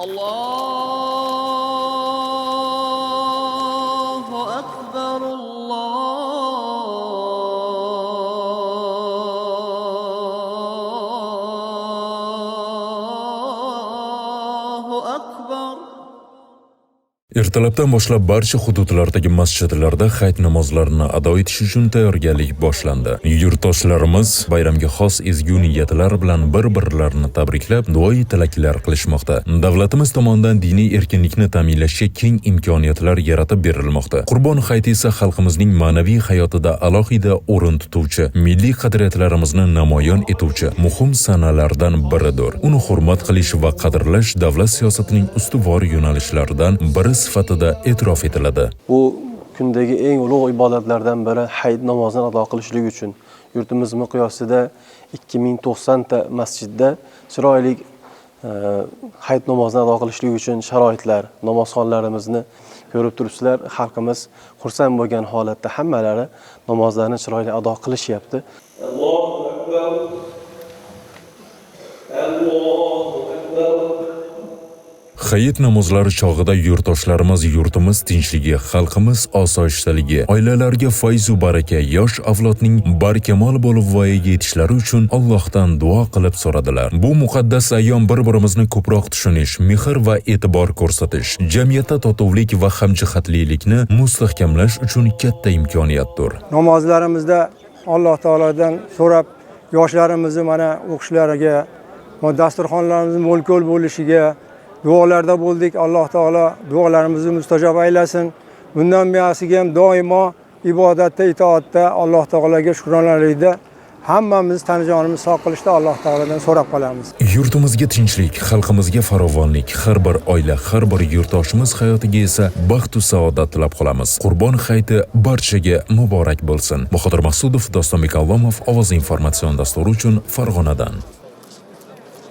Allahu akbar, Allahu akbar. Ertalabdan boshlab barcha hududlardagi masjidlarda hayit namozlarini ado etish uchun tayyorgarlik boshlandi. Yurtdoshlarimiz bayramga xos ezgu niyatlar bilan bir-birlarini tabriklab, duoyi tilaklar qilishmoqda. Davlatimiz tomonidan diniy erkinlikni ta'minlashga keng imkoniyatlar yaratib berilmoqda. Qurbon hayiti esa xalqimizning ma'naviy hayotida alohida o'rin tutuvchi, milliy qadriyatlarimizni namoyon etuvchi muhim sanalardan biridir. Uni hurmat qilish va qadrlash davlat siyosatining ustuvor yo'nalishlaridan biri sifatida e'tirof etiladi. Bu kundagi eng ulug' ibodatlardan biri hayit namozini ado qilishlik uchun yurtimiz miqyosida 2090 ta masjidda chiroyli hayit namozini ado qilishlik uchun sharoitlar, namozxonlarimizni ko'rib turibsizlar. Xalqimiz xursand bo'lgan holatda hammalari namozlarni chiroyli ado qilishyapti. Allohu akbar. Allohu akbar. Hayit namozlari chog'ida yurtdoshlarimiz yurtimiz tinchligi, xalqimiz osoyishtaligi, oilalarga fayz va baraka, yosh avlodning barkamol bo'lib voyaga yetishlari uchun Allohdan duo qilib so'radilar. Bu muqaddas ayyom bir-birimizni ko'proq tushunish, mehr va e'tibor ko'rsatish, jamiyatda totuvlik va hamjihatlilikni mustahkamlash uchun katta imkoniyatdir. Namozlarimizda Alloh taolodan so'rab, yoshlarimizni mana o'qishlariga, dasturxonlarimiz mo'l-ko'l bo'lishiga duolarda bo'ldik. Alloh taolo duolarimizni mustajob aylasin. Bundan buyog'iga ham doimo ibodatda, itoatda, Alloh taologa shukronalik hammamiz tanajonimiz sog' qilishda Alloh taolodan so'rab qolamiz. Yurtimizga tinchlik, xalqimizga farovonlik, har bir oila, har bir yurtdoshimiz hayotiga esa baxt va saodat tilab qolamiz. Qurbon hayiti barchaga muborak bo'lsin. Bahodir Maqsudov, Dostonbek Allomov, Ovoz informatsion dasturi uchun Farg'onadan.